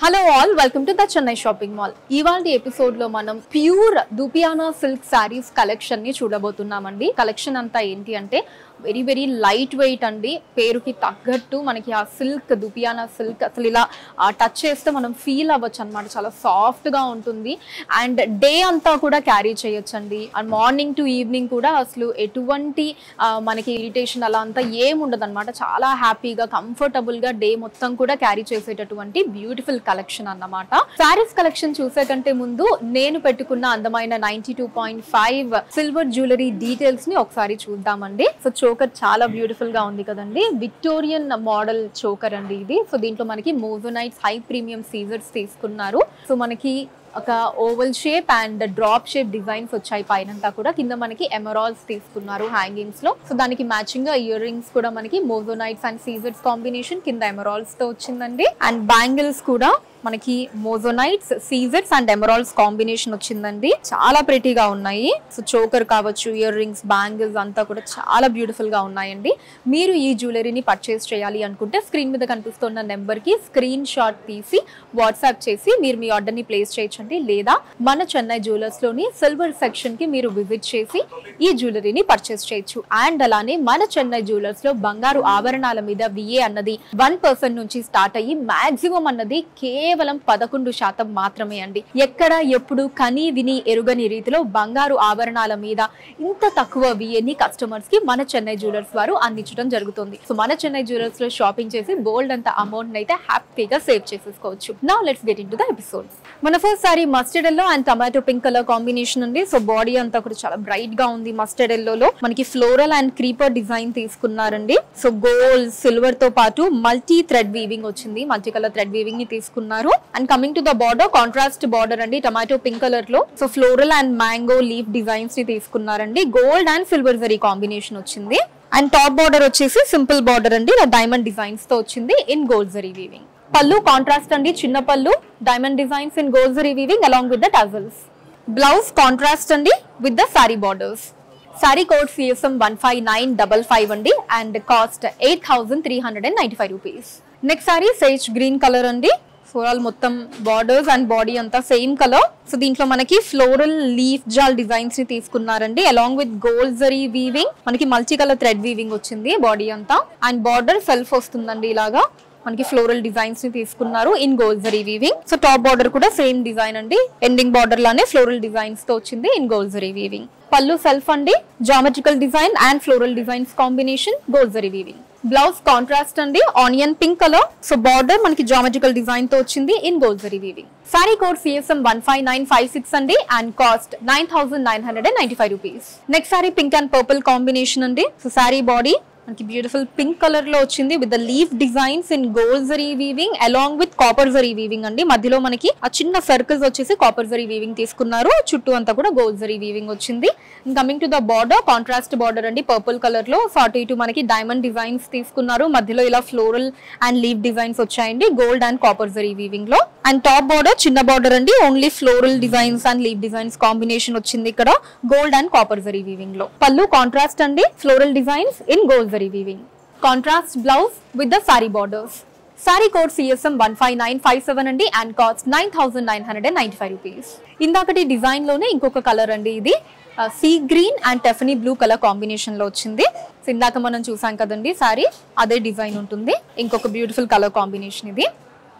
Hello all, welcome to the Chennai Shopping Mall. ఇవాల్టి episode లో మనం ప్యూర్ దుపియానా సిల్క్ సారీస్ కలెక్షన్ ని చూడబోతున్నామండి. కలెక్షన్ అంతా ఏంటి అంటే వెరీ లైట్ వెయిట్ అండి. పేరుకి తగ్గట్టు మనకి ఆ సిల్క్ దుపియానా సిల్క్ అసలు ఇలా టచ్ చేస్తే మనం ఫీల్ అవ్వచ్చు అనమాట. చాలా సాఫ్ట్ గా ఉంటుంది అండ్ డే అంతా కూడా క్యారీ చేయొచ్చండి. అండ్ మార్నింగ్ టు ఈవినింగ్ కూడా అసలు ఎటువంటి మనకి ఇరిటేషన్ అలా అంతా ఏముండదు అనమాట. చాలా హ్యాపీగా కంఫర్టబుల్ గా డే మొత్తం కూడా క్యారీ చేసేటటువంటి బ్యూటిఫుల్ కలెక్షన్ అన్నమాట. సారీస్ కలెక్షన్ చూసే కంటే ముందు నేను పెట్టుకున్న అందమైన 92.5 సిల్వర్ జ్యువెలరీ డీటెయిల్స్ ని ఒకసారి చూద్దామండి. సో చోకర్ చాలా బ్యూటిఫుల్ గా ఉంది కదండి. విక్టోరియన్ మోడల్ చోకర్ అండి ఇది. సో దీంట్లో మనకి మోజోనైట్స్ హై ప్రీమియం సీజర్స్ తీసుకున్నారు. సో మనకి ఒక oval shape and drop shape designs వచ్చాయి పైనంతా కూడా. కింద మనకి ఎమరాల్డ్స్ తీసుకున్నారు హ్యాంగింగ్స్ లో. సో దానికి మ్యాచింగ్ గా ఇయర్ రింగ్స్ కూడా మనకి మోజోనైట్స్ అండ్ సీజర్స్ కాంబినేషన్ కింద ఎమరాల్డ్స్ తో వచ్చిందండి. అండ్ బ్యాంగిల్స్ కూడా మనకి మోజోనైట్స్ సీజర్స్ అండ్ ఎమరాల్డ్స్ కాంబినేషన్ వచ్చిందండి. చాలా ప్రెటీగా ఉన్నాయి. సో చోకర్ కావచ్చు, ఇయర్ రింగ్స్, బ్యాంగిల్స్ అంతా కూడా చాలా బ్యూటిఫుల్ గా ఉన్నాయండి. మీరు ఈ జ్యువెలరీని పర్చేస్ చేయాలి అనుకుంటే స్క్రీన్ మీద కనిపిస్తున్న నెంబర్ కి స్క్రీన్ షాట్ తీసి వాట్సాప్ చేసి మీరు మీ ఆర్డర్ ని ప్లేస్ చేయొచ్చండి. లేదా మన చెన్నై జ్యువెలర్స్ లోని సిల్వర్ సెక్షన్ కి మీరు విజిట్ చేసి ఈ జ్యువెలరీని పర్చేస్ చేయొచ్చు. అండ్ అలానే మన చెన్నై జ్యువెలర్స్ లో బంగారు ఆభరణాల మీద VA అన్నది 1% నుంచి స్టార్ట్ అయ్యి మాక్సిమం అన్నది కేవలం 11% మాత్రమే అండి. ఎక్కడ ఎప్పుడు కని విని ఎరుగని రీతిలో బంగారు ఆభరణాల మీద ఇంత తక్కువ VAని కస్టమర్స్ కి మన చెన్నై జ్యువెలర్స్ వారు అందించడం జరుగుతుంది. సో మన చెన్నై జ్యువెలర్స్ లో షాపింగ్ చేసి బోల్డ్ అంత అమౌంట్ అయితే హ్యాపీగా సేవ్ చేసేసుకోవచ్చు. Now let's get into the episode. మన first sari mustard yellow and tomato pink colour combination ఉంది. సో బాడీ అంతా కూడా చాలా బ్రైట్ గా ఉంది. మస్టర్డ్ ఎల్లోలో మనకి ఫ్లోరల్ అండ్ క్రీపర్ డిజైన్ తీసుకున్నారండి. సో గోల్డ్ సిల్వర్ తో పాటు మల్టీ థ్రెడ్ వీవింగ్ వచ్చింది. మల్టీ కలర్ థ్రెడ్ వీవింగ్ ని తీసుకున్నారు. And coming to the border, contrast border అండి టమాటో పింక్ కలర్ లో. So floral and mango leaf designs ని తీసుకున్నారండి. Gold and silver zari combination వచ్చింది. అండ్ టాప్ బార్డర్ వచ్చేసి సింపుల్ బార్డర్ అండి, డైమండ్ డిజైన్స్ తో వచ్చింది in gold zari weaving. Pallu contrast అండి, చిన్న pallu, diamond designs in gold zari weaving along with the tassels. Blouse contrast అండి with the sari borders. Sari code CSM 15955 అండి and cost 8,395 rupees. Next sari sage green colour అండి. Floral మొత్తం borders and body అంతా same colour. So దీంట్లో మనకి floral leaf జాల్ designs ని తీసుకున్నారండి along with gold zari weaving. మనకి మల్టీ కలర్ థ్రెడ్ వీవింగ్ వచ్చింది బాడీ అంతా. అండ్ బార్డర్ సెల్ఫ్ వస్తుందండి ఇలాగా. మనకి ఫ్లోరల్ డిజైన్స్ ని తీసుకున్నారు in gold zari weaving. So top border కూడా సేమ్ డిజైన్ అండి. ఎండింగ్ బార్డర్ లానే ఫ్లోరల్ డిజైన్స్ తో వచ్చింది ఇన్ గోల్డ్ జరీ వీవింగ్. పల్లు సెల్ఫ్ అండి, geometrical design and floral designs combination gold zari weaving. Blouse contrast అండి, onion pink colour. So border మనకి geometrical design తో వచ్చింది in gold zari weaving. Sorry code CSM 15956 అండి and cost 9,995 rupees. Next sorry pink and purple combination అండి. So sari body మనకి beautiful pink colour లో వచ్చింది with the leaf designs in gold zari weaving along with copper zari weaving అండి. మధ్యలో మనకి ఆ చిన్న సర్కిల్స్ వచ్చేసి కాపర్ జరీ వీవింగ్ తీసుకున్నారు. చుట్టూ అంతా కూడా గోల్డ్ జరీ వీవింగ్ వచ్చింది. Coming to the border, contrast border అండి పర్పుల్ కలర్ లో. సో అటు ఇటు మనకి డైమండ్ డిజైన్స్ తీసుకున్నారు. మధ్యలో ఇలా ఫ్లోరల్ అండ్ లీఫ్ డిజైన్స్ వచ్చాయండి gold and copper zari weaving లో. అండ్ టాప్ బార్డర్ చిన్న బార్డర్ అండి, only floral designs and leaf designs combination వచ్చింది ఇక్కడ gold and copper zari weaving లో. పల్లు కాంట్రాస్ట్ అండి, floral designs in gold zari weaving. Contrast blouse with the sari borders. Sari code CSM 15957 అండి and cost 9,995 rupees. ఇందాకటి design లోనే ఇంకొక కలర్ అండి ఇది. Sea green and Tiffany blue colour combination లో వచ్చింది. సో ఇందాక మనం చూసాం కదండి సారీ, అదే డిజైన్ ఉంటుంది. ఇంకొక బ్యూటిఫుల్ కలర్ కాంబినేషన్ ఇది.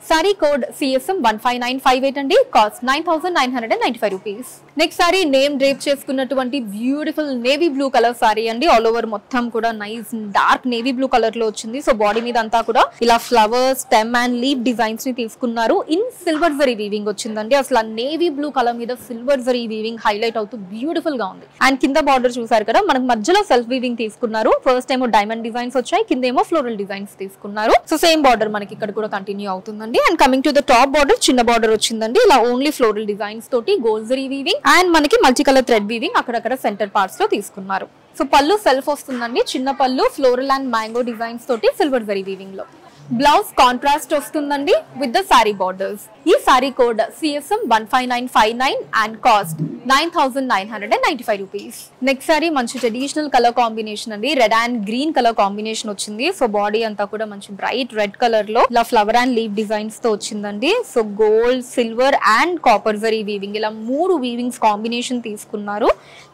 సారీ కోడ్ CSM 15958 అండి, cost 9,995 rupees. Next sari name drape చేసుకున్నటువంటి beautiful navy blue colour sari అండి. ఆల్ ఓవర్ మొత్తం కూడా nice dark navy blue colour లో వచ్చింది. సో బాడీ మీద అంతా కూడా ఇలా flowers, stem and leaf designs ని తీసుకున్నారు ఇన్ సిల్వర్ జరీ వీవింగ్ వచ్చిందండి. అసలు ఆ నేవీ బ్లూ కలర్ మీద సిల్వర్ జరీ వీవింగ్ హైలైట్ అవుతూ బ్యూటిఫుల్ గా ఉంది. అండ్ కింద బార్డర్ చూసారు కదా, మనకు మధ్యలో సెల్ఫ్ వీవింగ్ తీసుకున్నారు. ఫస్ట్ ఏమో డైమండ్ డిజైన్స్ వచ్చాయి, కింద ఏమో ఫ్లోరల్ డిజైన్స్ తీసుకున్నారు. సో సేమ్ బార్డర్ మనకి ఇక్కడ కూడా కంటిన్యూ అవుతుందండి. And coming to the top border చిన్న బార్డర్ వచ్చిందండి. ఇలా ఓన్లీ ఫ్లోరల్ డిజైన్స్ తోటి గోల్డ్ జరీ వీవింగ్ అండ్ మనకి మల్టీ కలర్ థ్రెడ్ వీవింగ్ అక్కడక్కడ సెంటర్ పార్ట్స్ లో తీసుకున్నారు. సో పల్లు సెల్ఫ్ వస్తుందండి, చిన్న పల్లు ఫ్లోరల్ అండ్ మ్యాంగో డిజైన్స్ తోటి సిల్వర్ జరీ వీవింగ్ లో. బ్లౌజ్ కాంట్రాస్ట్ వస్తుందండి విత్ ద సారీ బార్డర్స్. ఈ sorry code CSM 15959 and cost 9995 rupees. Next sorry మంచి ట్రెడిషనల్ కలర్ కాంబినేషన్ అండి, red and green colour combination వచ్చింది. సో బాడీ అంతా కూడా మంచి బ్రైట్ రెడ్ కలర్ లో ఇలా ఫ్లవర్ అండ్ లీవ్ డిజైన్స్ తో వచ్చిందండి. So gold, silver and copper zari weaving, ఇలా 3 వీవింగ్స్ కాంబినేషన్ తీసుకున్నారు.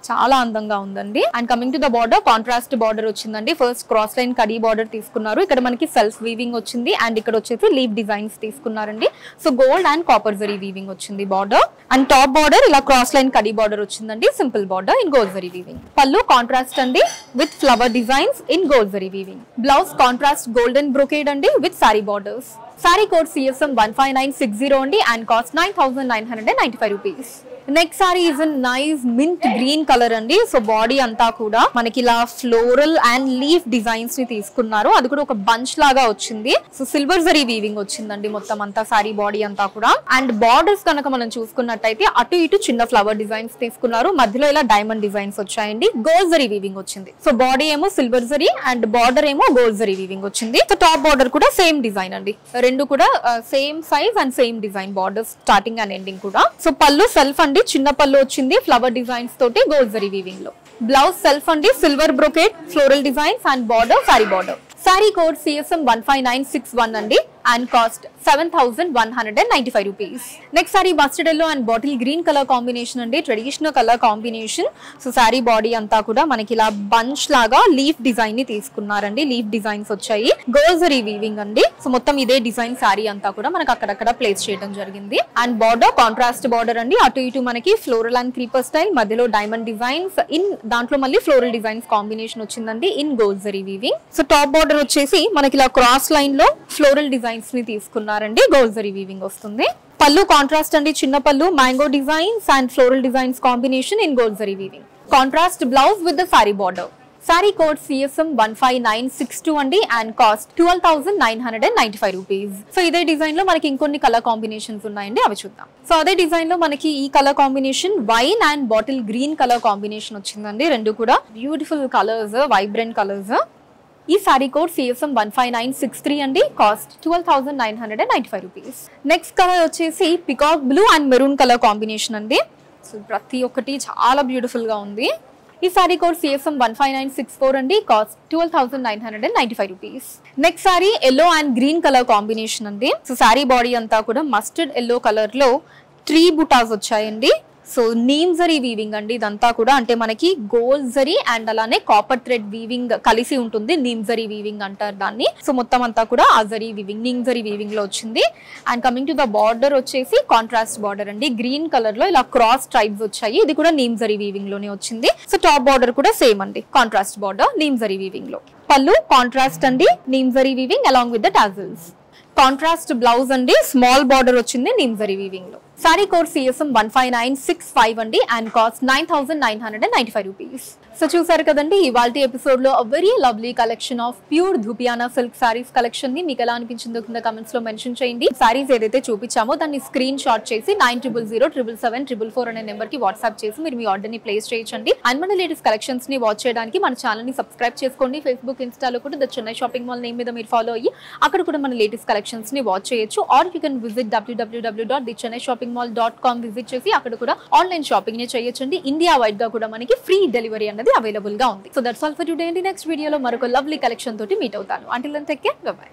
చాలా అందంగా ఉందండి. And coming to the border, contrast border వచ్చిందండి. ఫస్ట్ క్రాస్ లైన్ కడీ బార్డర్ తీసుకున్నారు. ఇక్కడ మనకి సెల్ఫ్ వీవింగ్ వచ్చింది అండ్ ఇక్కడ వచ్చేసి లీవ్ డిజైన్స్ తీసుకున్నారండి. So gold and copper zari weaving వచ్చింది బార్డర్. అండ్ టాప్ బార్డర్ ఇలా క్రాస్ లైన్ కడీ బార్డర్ వచ్చిందండి, simple border in gold zari weaving. Pallu contrast అండి with flower designs in gold zari weaving. Blouse contrast golden brocade అండి with sari borders. Sari code CSM 15960 అండి and cost 9995 rupees. Next sari is nice mint green colour అండి. So body అంతా కూడా మనకి ఇలా floral and leaf designs ని తీసుకున్నారు, అది కూడా ఒక బంచ్ లాగా వచ్చింది. సో సిల్వర్ జరీ వీవింగ్ వచ్చిందండి మొత్తం అంతా సారీ బాడీ అంతా కూడా. అండ్ బార్డర్స్ కనుక మనం చూసుకున్నట్టయితే అటు ఇటు చిన్న ఫ్లవర్ డిజైన్స్ తీసుకున్నారు, మధ్యలో ఇలా డైమండ్ డిజైన్స్ వచ్చాయండి. గోల్డ్ జరీ వీవింగ్ వచ్చింది. సో బాడీ ఏమో సిల్వర్ జరీ అండ్ బార్డర్ ఏమో గోల్డ్ జరీ వీవింగ్ వచ్చింది. సో టాప్ బార్డర్ కూడా సేమ్ డిజైన్ అండి, రెండు కూడా same size and same design border starting and ending కూడా. సో పళ్ళు సెల్ఫ్ అండి, చిన్న పళ్ళు వచ్చింది ఫ్లవర్ డిజైన్స్ తోటి గోల్డ్ జరీ వీవింగ్ లో. బ్లౌజ్ సెల్ఫ్ అండి silver brocade floral designs and border sorry border. Sorry code CSM 15961 అండి and cost 7195 rupees. Next sari mustard yellow and bottle green colour combination అండి, traditional colour combination. So sari body అంతా కూడా మనకి ఇలా bunch లాగా leaf design ని తీసుకున్నారండి, లీఫ్ డిజైన్స్ వచ్చాయి. గోల్డ్ జరీ వీవింగ్ అండి. సో మొత్తం ఇదే డిజైన్ సారీ అంతా కూడా మనకి అక్కడక్కడ ప్లేస్ చేయడం జరిగింది. అండ్ బార్డర్ కాంట్రాస్ట్ బార్డర్ అండి, అటు ఇటు మనకి ఫ్లోరల్ అండ్ క్రీపర్ స్టైల్, మధ్యలో డైమండ్ డిజైన్స్ ఇన్ దాంట్లో మళ్ళీ ఫ్లోరల్ డిజైన్స్ కాంబినేషన్ వచ్చిందండి in gold zari weaving. So top border వచ్చేసి మనకి ఇలా క్రాస్ లైన్ లో ఫ్లోరల్ డిజైన్స్ ని తీసుకున్నారండి, గోల్డ్ జరీ వీవింగ్ వస్తుంది. పళ్ళు కాంట్రాస్ట్ అండి, చిన్న పళ్ళు mango designs and floral designs combination in gold zari weaving. Contrast blouse with the sorry border. Sorry code CSM 15962 అండి అండ్ కాస్ట్ 12995 రూపీస్. సో ఇదే డిజైన్ లో మనకి ఇంకొన్ని కలర్ కాంబినేషన్స్ ఉన్నాయండి, అవి చూద్దాం. సో అదే డిజైన్ లో మనకి ఈ colour combination wine and bottle green colour combination వచ్చిందండి, రెండు కూడా బ్యూటిఫుల్ కలర్స్, వైబ్రెంట్ కలర్స్. ఈ సారీ కోడ్ CSM 15963 అండి, కాస్ట్ 12995 రూపీస్. నెక్స్ట్ కలర్ వచ్చేసి peacock blue and maroon colour combination అండి. సో ప్రతి ఒక్కటి చాలా బ్యూటిఫుల్ గా ఉంది. ఈ సారీ కోడ్ CSM 15964 అండి, cost 12995 rupees. Next sorry yellow and green colour combination అండి. సో సారీ బాడీ అంతా కూడా మస్టర్డ్ ఎల్లో కలర్ లో ట్రీ బుటాస్ వచ్చాయండి. సో నీమ్ జరీ వీవింగ్ అండి ఇదంతా కూడా, అంటే మనకి గోల్డ్ జరీ అండ్ అలానే కాపర్ థ్రెడ్ వీవింగ్ కలిసి ఉంటుంది, నీమ్ జరీ వీవింగ్ అంటారు దాన్ని. సో మొత్తం అంతా కూడా ఆ zari weaving, neem zari weaving లో వచ్చింది. And coming to the border వచ్చేసి కాంట్రాస్ట్ బార్డర్ అండి, గ్రీన్ కలర్ లో ఇలా క్రాస్ ట్రైబ్స్ వచ్చాయి, ఇది కూడా నీమ్ జరీ వీవింగ్ లోనే వచ్చింది. సో టాప్ బార్డర్ కూడా సేమ్ అండి, contrast border neem zari weaving లో. పళ్ళు కాంట్రాస్ట్ అండి, neem zari weaving along with the tassels. Contrast blouse అండి, స్మాల్ బార్డర్ వచ్చింది నీమ్ జరీ వీవింగ్ లో. సారీ కోడ్ CSM 15965 అండి అండ్ కాస్ట్ 9995 రూపీస్. సో చూసారు కదండి ఇవాల్టి ఎపిసోడ్ లో very lovely collection of pure dupion silk saris collection ని మీకు ఎలా అనిపించిందో కింద కమెంట్స్ లో మెన్షన్ చేయండి. సారీస్ ఏదైతే చూపించామో దాన్ని స్క్రీన్ షాట్ చేసి 9000777744 అనే నెంబర్ కి వాట్సాప్ చేసి మీరు మీ ఆర్డర్ ని ప్లేస్ చేయొచ్చండి. అండ్ మన లేటెస్ట్ కలెక్షన్స్ ని వాచ్ చేయడానికి మన ఛానల్ ని సబ్స్క్రైబ్ చేసుకోండి. ఫేస్బుక్, ఇన్స్టాలో కూడా the Chennai shopping mall name మీద మీరు ఫాలో అయ్యి అక్కడ కూడా మన లేటెస్ట్ కలెక్షన్స్ ని వాచ్ చేయొచ్చు. Or you can visit www.thechennai.com visit చేసి అక్కడ కూడా ఆన్లైన్ షాపింగ్ ని చేయొచ్చండి. ఇండియా వైడ్ గా కూడా మనకి ఫ్రీ డెలివరీ అనేది అవైలబుల్ గా ఉంది. So that's all for today అండి. నెక్స్ట్ వీడియోలో మరొక లవ్లీ కలెక్షన్ తోటి మీట్ అవుతాను. Until then take care, bye by.